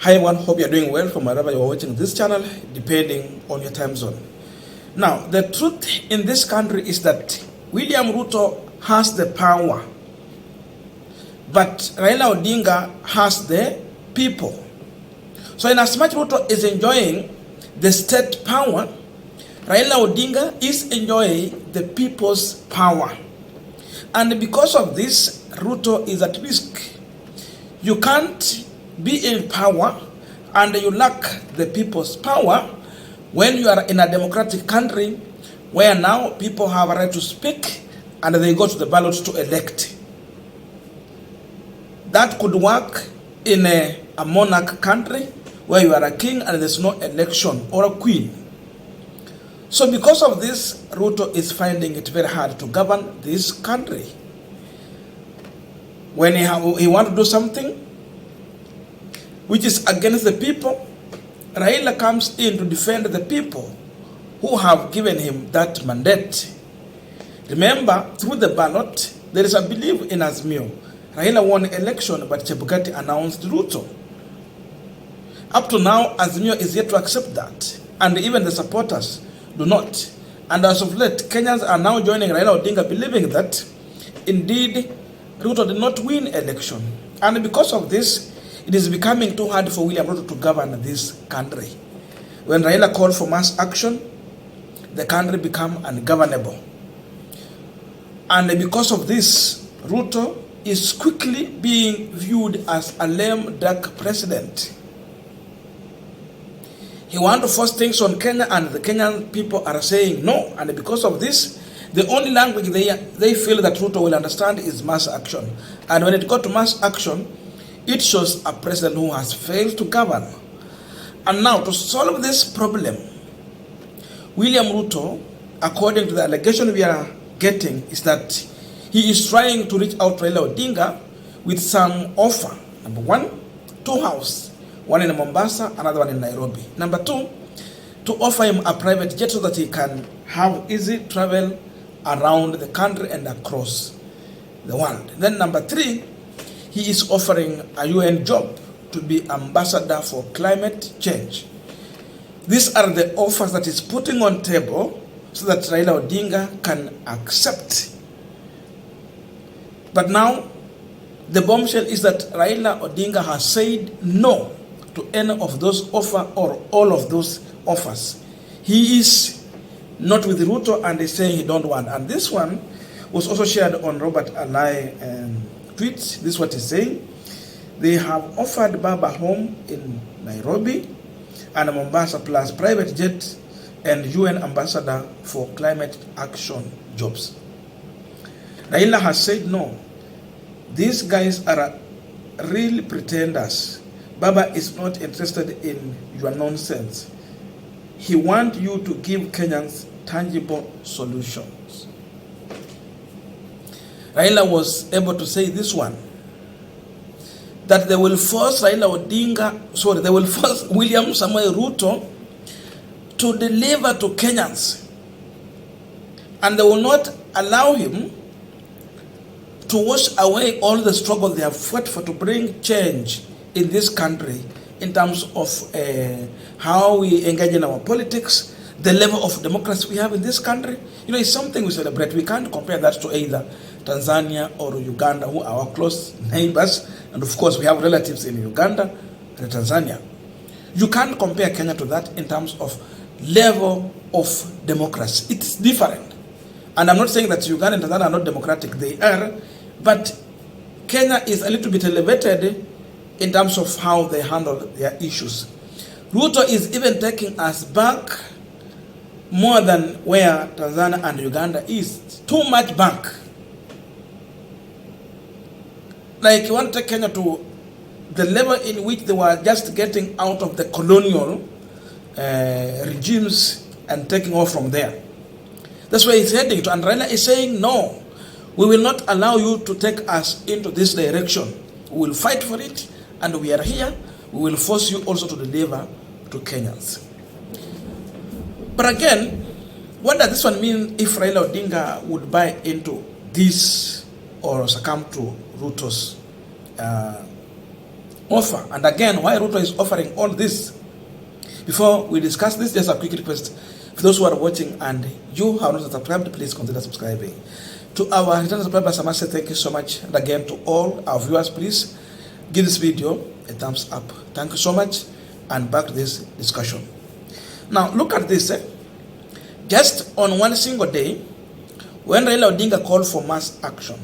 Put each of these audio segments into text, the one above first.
Hi everyone, hope you're doing well from wherever you're watching this channel, depending on your time zone. Now, the truth in this country is that William Ruto has the power, but Raila Odinga has the people. So in as much Ruto is enjoying the state power, Raila Odinga is enjoying the people's power. And because of this, Ruto is at risk. You can't be in power and you lack the people's power when you are in a democratic country where now people have a right to speak and they go to the ballot to elect. That could work in a monarch country where you are a king and there's no election or a queen. So because of this, Ruto is finding it very hard to govern this country. When he wants to do something which is against the people, Raila comes in to defend the people who have given him that mandate. Remember, through the ballot, there is a belief in Azimio. Raila won election, but Chebukati announced Ruto. Up to now, Azimio is yet to accept that, and even the supporters do not. And as of late, Kenyans are now joining Raila Odinga, believing that indeed Ruto did not win election. And because of this, it is becoming too hard for William Ruto to govern this country. When Raila called for mass action, the country became ungovernable. And because of this, Ruto is quickly being viewed as a lame duck president. He wants to force things on Kenya, and the Kenyan people are saying no. And because of this, the only language they feel that Ruto will understand is mass action. And when it got to mass action, it shows a president who has failed to govern. And now, to solve this problem, William Ruto, according to the allegation we are getting, is that he is trying to reach out to Raila Odinga with some offer. Number one, 2 houses, one in Mombasa, another one in Nairobi. Number 2, to offer him a private jet so that he can have easy travel around the country and across the world. Then number 3, he is offering a UN job to be ambassador for climate change. These are the offers that he's putting on table so that Raila Odinga can accept. But now, the bombshell is that Raila Odinga has said no to any of those offers or all of those offers. He is not with Ruto and is saying he don't want. And this one was also shared on Robert Alai tweets. This is what he's saying. They have offered Baba home in Nairobi and Mombasa plus private jet and UN ambassador for climate action jobs. Raila has said no. These guys are real pretenders. Baba is not interested in your nonsense. He wants you to give Kenyans tangible solutions. Raila was able to say this one, that they will force they will force William Samuel Ruto to deliver to Kenyans. And they will not allow him to wash away all the struggle they have fought for to bring change in this country in terms of how we engage in our politics, the level of democracy we have in this country. You know, it's something we celebrate. We can't compare that to either Tanzania or Uganda, who are our close neighbors. And of course, we have relatives in Uganda and Tanzania. You can't compare Kenya to that in terms of level of democracy. It's different. And I'm not saying that Uganda and Tanzania are not democratic. They are. But Kenya is a little bit elevated in terms of how they handle their issues. Ruto is even taking us back more than where Tanzania and Uganda is. Too much back. Like you want to take Kenya to the level in which they were just getting out of the colonial regimes and taking off from there. That's where he's heading to. And Raila is saying, no, we will not allow you to take us into this direction. We will fight for it, and we are here. We will force you also to deliver to Kenyans. But again, what does this one mean if Raila Odinga would buy into this or succumb to Ruto's offer. And again, why Ruto is offering all this? Before we discuss this, just a quick request. For those who are watching and you have not subscribed, please consider subscribing. To our return subscribers, I must say thank you so much. And again, to all our viewers, please give this video a thumbs up. Thank you so much. And back to this discussion. Now, look at this. Just on one single day, when Raila Odinga called for mass action,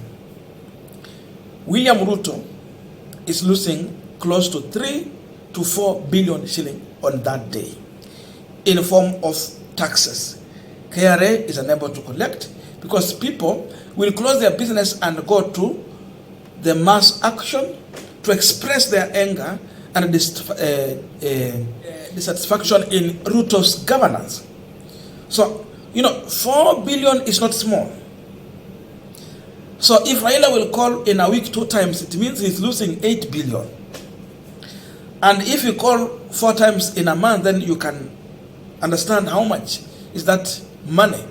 William Ruto is losing close to 3 to 4 billion shilling on that day in form of taxes. KRA is unable to collect because people will close their business and go to the mass action to express their anger and dissatisfaction in Ruto's governance. So, 4 billion is not small. So if Raila will call in a week 2 times, it means he's losing 8 billion. And if you call 4 times in a month, then you can understand how much is that money.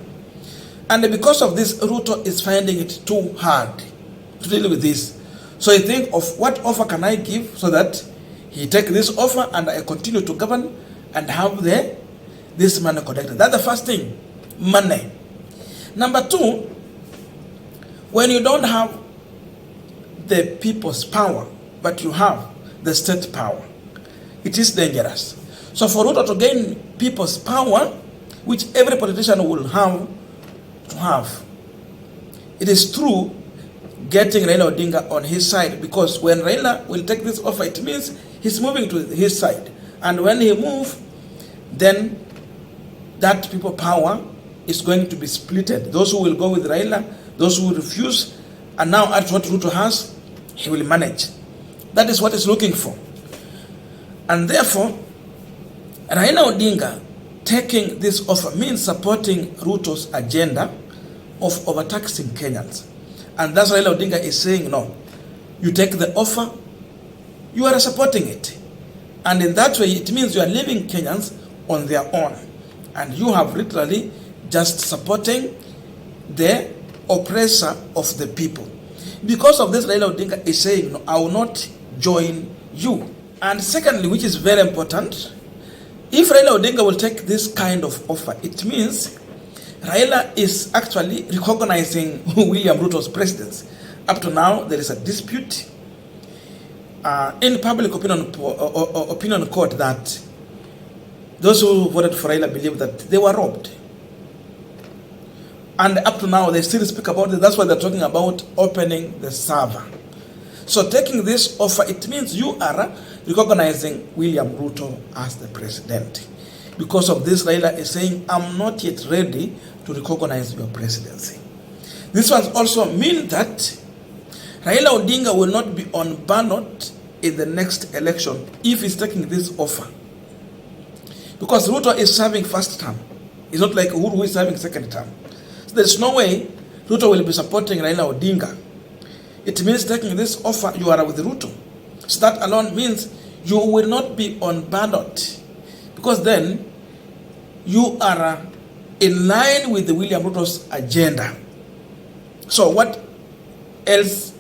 And because of this, Ruto is finding it too hard to deal with this. So he think of what offer can I give so that he take this offer and I continue to govern and have this money collected. That's the first thing, money. Number 2, when you don't have the people's power, but you have the state power, it is dangerous. So for Ruto to gain people's power, which every politician will have to have, it is true getting Raila Odinga on his side, because when Raila will take this offer, it means he's moving to his side. And when he moves, then that people power is going to be splitted. Those who will go with Raila, those who will refuse, and now at what Ruto has, he will manage. That is what he's looking for. And therefore, Raila Odinga taking this offer means supporting Ruto's agenda of overtaxing Kenyans. And that's why Raila Odinga is saying, no, you take the offer, you are supporting it. And in that way, it means you are leaving Kenyans on their own. And you have literally just supporting the oppressor of the people. Because of this, Raila Odinga is saying, no, I will not join you. And secondly, which is very important, if Raila Odinga will take this kind of offer, it means Raila is actually recognizing William Ruto's presidency. Up to now, there is a dispute in public opinion court that those who voted for Raila believe that they were robbed. And up to now, they still speak about it. That's why they're talking about opening the server. So taking this offer, it means you are recognizing William Ruto as the president. Because of this, Raila is saying, I'm not yet ready to recognize your presidency. This one also means that Raila Odinga will not be on ballot in the next election if he's taking this offer. Because Ruto is serving first term. It's not like Uhuru who is serving second term. So there's no way Ruto will be supporting Raila Odinga. It means taking this offer, you are with Ruto. So that alone means you will not be on ballot. Because then you are in line with the William Ruto's agenda. So what else,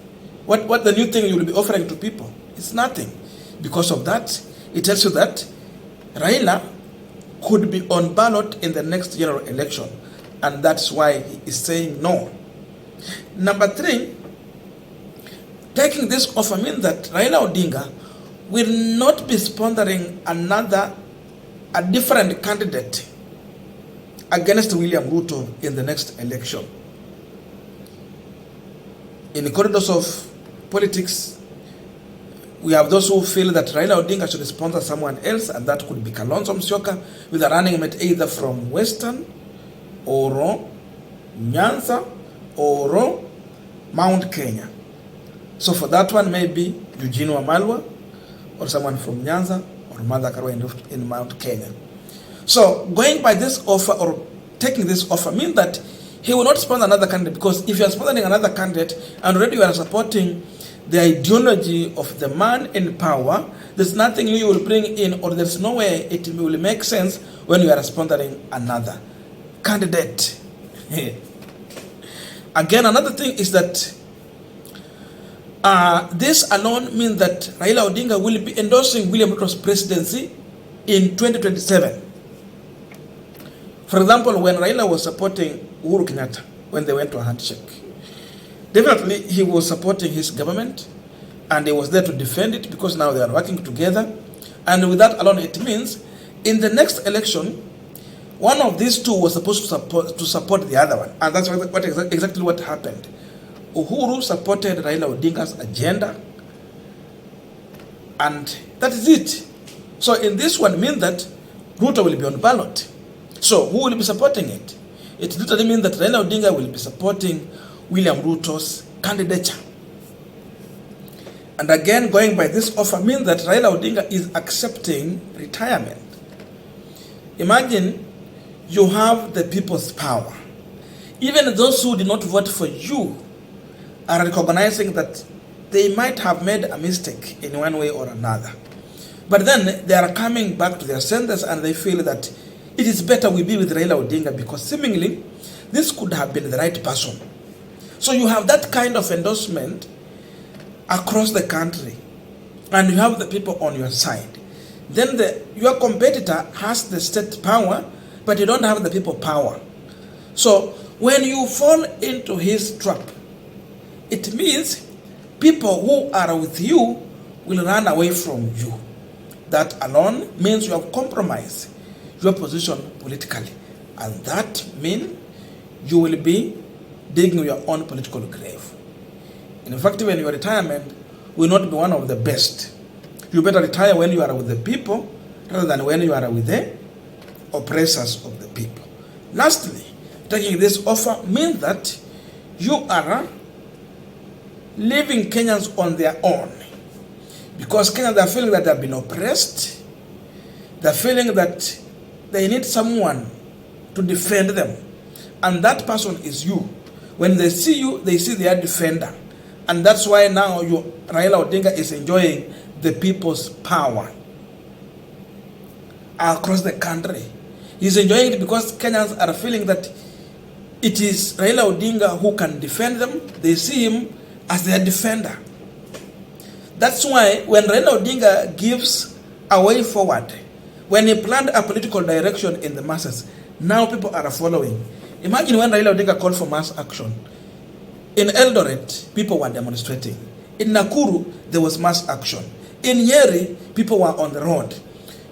what the new thing you will be offering to people? It's nothing. Because of that, it tells you that Raila could be on ballot in the next general election. And that's why he is saying no. Number 3, taking this offer means that Raila Odinga will not be sponsoring a different candidate against William Ruto in the next election. In the corridors of politics, we have those who feel that Raila Odinga should sponsor someone else, and that could be Kalonzo Musyoka with a running mate either from Western or Nyanza or Mount Kenya. So for that one, maybe Eugene Wamalwa or someone from Nyanza or Martha Karua in Mount Kenya. So going by this offer or taking this offer means that he will not sponsor another candidate, because if you are sponsoring another candidate and already you are supporting the ideology of the man in power, there's nothing you will bring in, or there's no way it will make sense when you are sponsoring another candidate. Again, another thing is that This alone means that Raila Odinga will be endorsing William Ruto's presidency in 2027. For example, when Raila was supporting Uhuru Kenyatta, when they went to a handshake, definitely he was supporting his government and he was there to defend it because now they are working together. And with that alone, it means in the next election, one of these two was supposed to support the other one. And that's exactly what happened. Uhuru supported Raila Odinga's agenda, and that is it. So in this one means that Ruto will be on ballot. So who will be supporting it? It literally means that Raila Odinga will be supporting William Ruto's candidature. And again, going by this offer means that Raila Odinga is accepting retirement. Imagine you have the people's power. Even those who did not vote for you are recognizing that they might have made a mistake in one way or another. But then they are coming back to their senses and they feel that it is better we be with Raila Odinga because seemingly this could have been the right person. So you have that kind of endorsement across the country and you have the people on your side. Then your competitor has the state power, but you don't have the people power. So when you fall into his trap, it means people who are with you will run away from you. That alone means you have compromised your position politically. And that means you will be digging your own political grave. In fact, when your retirement will not be one of the best. You better retire when you are with the people rather than when you are with the oppressors of the people. Lastly, taking this offer means that you are leaving Kenyans on their own. Because Kenyans are feeling that they have been oppressed. They're feeling that they need someone to defend them. And that person is you. When they see you, they see their defender. And that's why now Raila Odinga is enjoying the people's power across the country. He's enjoying it because Kenyans are feeling that it is Raila Odinga who can defend them. They see him as their defender. That's why when Raila Odinga gives a way forward, when he planned a political direction in the masses, now people are following. Imagine when Raila Odinga called for mass action. In Eldoret, people were demonstrating. In Nakuru, there was mass action. In Nyeri, people were on the road.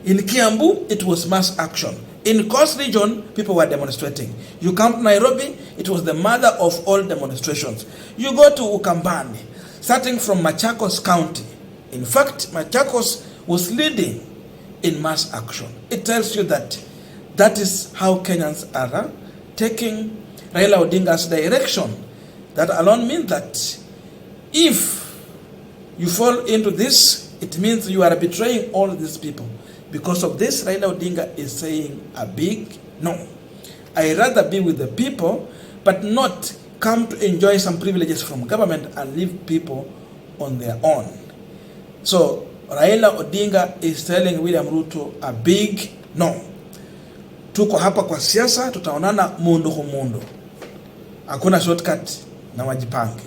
In Kiambu, it was mass action. In Coast region, people were demonstrating. You come to Nairobi, it was the mother of all demonstrations. You go to Ukambani, starting from Machakos County. In fact, Machakos was leading in mass action. It tells you that that is how Kenyans are taking Raila Odinga's direction. That alone means that if you fall into this, it means you are betraying all these people. Because of this, Raila Odinga is saying a big no. I'd rather be with the people, but not come to enjoy some privileges from government and leave people on their own. So Raila Odinga is telling William Ruto a big no. Tuko hapa kwa siasa, tutaonana mundu humundu. Hakuna shortcut na wajipange.